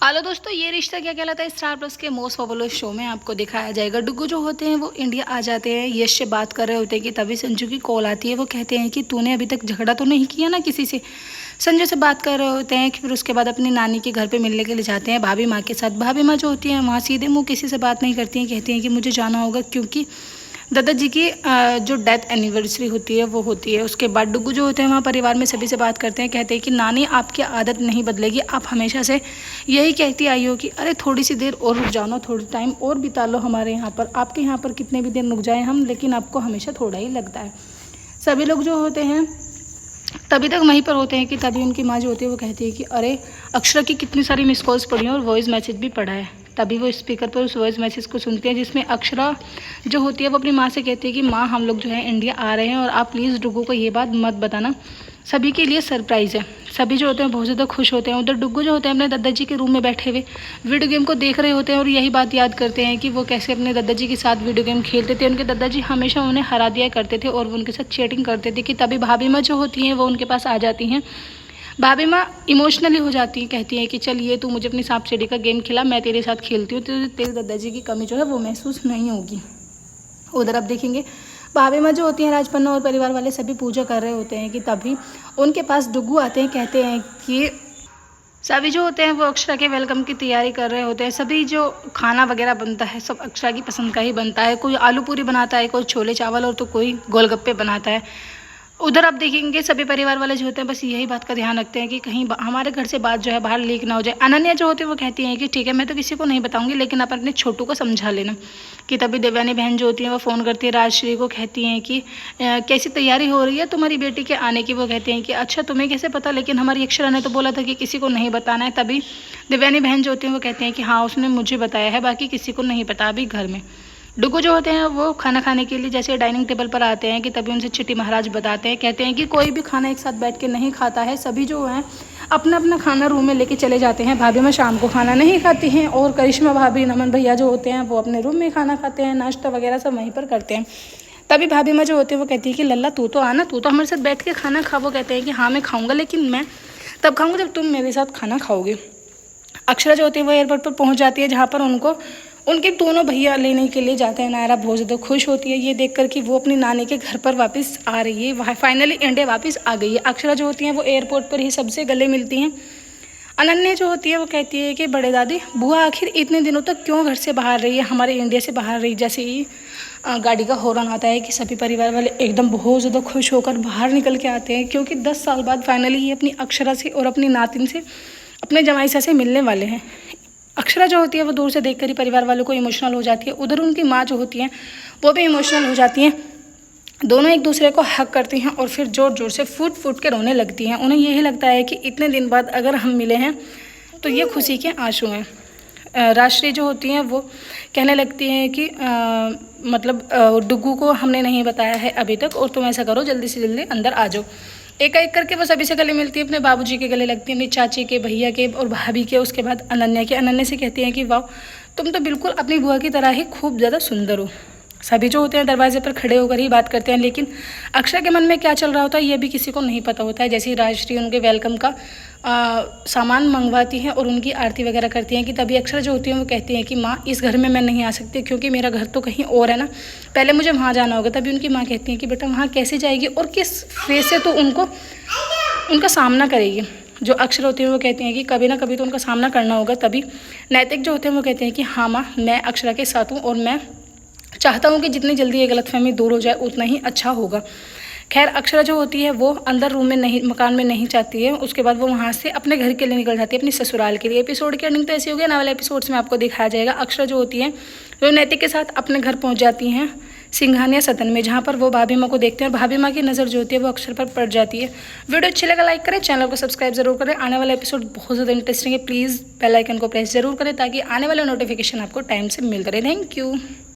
Hello दोस्तों, ये रिश्ता क्या कहलाता है स्टार प्लस के मोस्ट पॉपुलर शो में आपको दिखाया जाएगा। डुग्गू जो होते हैं वो इंडिया आ जाते हैं, यश से बात कर रहे होते हैं कि तभी संजू की कॉल आती है। वो कहते हैं कि तूने अभी तक झगड़ा तो नहीं किया ना किसी से। संजू से बात कर रहे होते हैं कि फिर उसके बाद अपनी नानी के घर पे मिलने के लिए जाते हैं भाभी माँ के साथ। भाभी माँ जो होती हैं वहाँ सीधे मुँह किसी से बात नहीं करती हैं, कहती हैं कि मुझे जाना होगा क्योंकि दादाजी की जो डेथ एनिवर्सरी होती है वो होती है। उसके बाद डुग्गू जो होते हैं वहाँ परिवार में सभी से बात करते हैं, कहते हैं कि नानी आपकी आदत नहीं बदलेगी, आप हमेशा से यही कहती आई हो कि अरे थोड़ी सी देर और रुक जाओ ना, थोड़ी टाइम और बिता लो हमारे यहाँ पर। आपके यहाँ पर कितने भी दिन रुक जाएं हम, लेकिन आपको हमेशा थोड़ा ही लगता है। सभी लोग जो होते हैं तभी तक वहीं पर होते हैं कि तभी उनकी माँ जो होती है वो कहती है कि अरे अक्षरा की कितनी सारी मिस कॉल्स पड़ी हैं और वॉइस मैसेज भी पड़ा है। तभी वो स्पीकर पर उस वॉइस मैसेज को सुनते हैं जिसमें अक्षरा जो होती है वो अपनी माँ से कहती है कि माँ हम लोग जो है इंडिया आ रहे हैं और आप प्लीज़ डुग्गू को ये बात मत बताना, सभी के लिए सरप्राइज़ है। सभी जो होते हैं बहुत ज़्यादा खुश होते हैं। उधर डुग्गू जो होते हैं अपने दादाजी के रूम में बैठे हुए वीडियो गेम को देख रहे होते हैं और यही बात याद करते हैं कि वो कैसे अपने दादाजी के साथ वीडियो गेम खेलते थे। उनके दादाजी हमेशा उन्हें हरा दिया करते थे और वो उनके साथ चीटिंग करते थे। कि तभी भाभी माँ जो होती हैं वो उनके पास आ जाती हैं। भाभी माँ इमोशनली हो जाती हैं, कहती हैं कि चल ये तू मुझे अपनी सांप सीढ़ी का गेम खिला, मैं तेरे साथ खेलती हूँ, तो तेरे दादाजी की कमी जो है वो महसूस नहीं होगी। उधर आप देखेंगे भाभी माँ जो होती हैं राजपन्ना और परिवार वाले सभी पूजा कर रहे होते हैं कि तभी उनके पास डुग्गू आते हैं, कहते हैं कि सभी जो होते हैं वो अक्षरा के वेलकम की तैयारी कर रहे होते हैं। सभी जो खाना वगैरह बनता है सब अक्षरा की पसंद का ही बनता है। कोई आलू पूरी बनाता है, कोई छोले चावल और तो कोई गोलगप्पे बनाता है। उधर आप देखेंगे सभी परिवार वाले जो होते हैं बस यही बात का ध्यान रखते हैं कि कहीं हमारे घर से बात जो है बाहर लीक ना हो जाए। अनन्या जो होती है वो कहती हैं कि ठीक है मैं तो किसी को नहीं बताऊंगी, लेकिन आप अपने छोटू को समझा लेना। कि तभी देवयानी बहन जो होती है वो फ़ोन करती है राजश्री को, कहती हैं कि कैसी तैयारी हो रही है तुम्हारी बेटी के आने की। वो कहती हैं कि अच्छा तुम्हें कैसे पता, लेकिन हमारी अक्षरा ने तो बोला था कि किसी को नहीं बताना है। तभी देवयानी बहन जो होती हैं वो कहती हैं कि हाँ उसने मुझे बताया है, बाकी किसी को नहीं पता अभी घर में। डुग्गू जो होते हैं वो खाना खाने के लिए जैसे डाइनिंग टेबल पर आते हैं कि तभी उनसे चिट्टी महाराज बताते हैं, कहते हैं कि कोई भी खाना एक साथ बैठ के नहीं खाता है। सभी जो हैं अपना अपना खाना रूम में लेके चले जाते हैं। भाभी माँ शाम को खाना नहीं खाती हैं और करिश्मा भाभी नमन भैया जो होते हैं वो अपने रूम में खाना खाते हैं, नाश्ता वगैरह सब वहीं पर करते हैं। तभी भाभी माँ जो होती है वो कहती है कि लल्ला तू तो आना, तू तो हमारे साथ बैठ के खाना खा। वो कहते हैं कि हाँ मैं खाऊँगा, लेकिन मैं तब खाऊँगा जब तुम मेरे साथ खाना खाओगे। अक्षरा जो होती है वो एयरपोर्ट पर पहुँच जाती है जहाँ पर उनको उनके दोनों भैया लेने के लिए जाते हैं। नायरा बहुत ज़्यादा खुश होती है ये देखकर कि वो अपनी नानी के घर पर वापस आ रही है, वहाँ फाइनली इंडिया वापस आ गई है। अक्षरा जो होती हैं वो एयरपोर्ट पर ही सबसे गले मिलती हैं। अनन्या जो होती है वो कहती है कि बड़े दादी बुआ आखिर इतने दिनों तक क्यों घर से बाहर रही है, हमारे इंडिया से बाहर रही। जैसे ही गाड़ी का हॉर्न आता है कि सभी परिवार वाले एकदम बहुत ज़्यादा खुश होकर बाहर निकल के आते हैं, क्योंकि 10 साल बाद फाइनली ये अपनी अक्षरा से और अपनी नातिन से अपने जमाई से मिलने वाले हैं। अक्षरा जो होती है वो दूर से देखकर ही परिवार वालों को इमोशनल हो जाती है। उधर उनकी माँ जो होती हैं वो भी इमोशनल हो जाती हैं। दोनों एक दूसरे को हक करती हैं और फिर ज़ोर ज़ोर से फूट फूट के रोने लगती हैं। उन्हें यही लगता है कि इतने दिन बाद अगर हम मिले हैं तो ये खुशी के आंसू हैं। राजश्री जो होती हैं वो कहने लगती हैं कि मतलब डुग्गू को हमने नहीं बताया है अभी तक, और तुम ऐसा करो जल्दी से जल्दी अंदर आ जाओ। एक एक करके वो सभी से गले मिलती है, अपने बाबूजी के गले लगती है, अपनी चाची के, भैया के और भाभी के। उसके बाद अनन्या के। अनन्या से कहती हैं कि वाह तुम तो बिल्कुल अपनी बुआ की तरह ही खूब ज़्यादा सुंदर हो। सभी जो होते हैं दरवाजे पर खड़े होकर ही बात करते हैं, लेकिन अक्षरा के मन में क्या चल रहा होता है ये भी किसी को नहीं पता होता है। जैसे ही राजश्री उनके वेलकम का सामान मंगवाती हैं और उनकी आरती वगैरह करती हैं कि तभी अक्षरा जो होती है वो कहती हैं कि माँ इस घर में मैं नहीं आ सकती क्योंकि मेरा घर तो कहीं और है ना, पहले मुझे वहाँ जाना होगा। तभी उनकी माँ कहती हैं कि बेटा वहाँ कैसे जाएगी और किस फेस से तो उनका सामना करेगी। जो अक्षर होती है वो कहती हैं कि कभी ना कभी तो उनका सामना करना होगा। तभी नैतिक जो होते हैं वो कहते हैं कि हाँ माँ मैं अक्षरा के साथ हूँ और मैं चाहता हूँ कि जितनी जल्दी ये गलतफहमी दूर हो जाए उतना ही अच्छा होगा। खैर अक्षरा जो होती है वो अंदर रूम में नहीं, मकान में नहीं चाहती है। उसके बाद वो वहाँ से अपने घर के लिए निकल जाती है, अपनी ससुराल के लिए। एपिसोड की एंडिंग तो ऐसी हो गया, आने वाले एपिसोड्स में आपको दिखाया जाएगा। अक्षरा जो होती है वो नैतिक के साथ अपने घर पहुँच जाती हैं सिंघानिया सदन में, जहाँ पर वो भाभी माँ को देखते हैं और भाभी माँ की नज़र जो होती है वो अक्षर पर पड़ जाती है। वीडियो अच्छी लगा लाइक करें, चैनल को सब्सक्राइब जरूर करें। आने वाला एपिसोड बहुत ज़्यादा इंटरेस्टिंग है, प्लीज़ बेल आइकन को प्रेस जरूर करें ताकि आने वाला नोटिफिकेशन आपको टाइम से मिलता रहे। Thank you.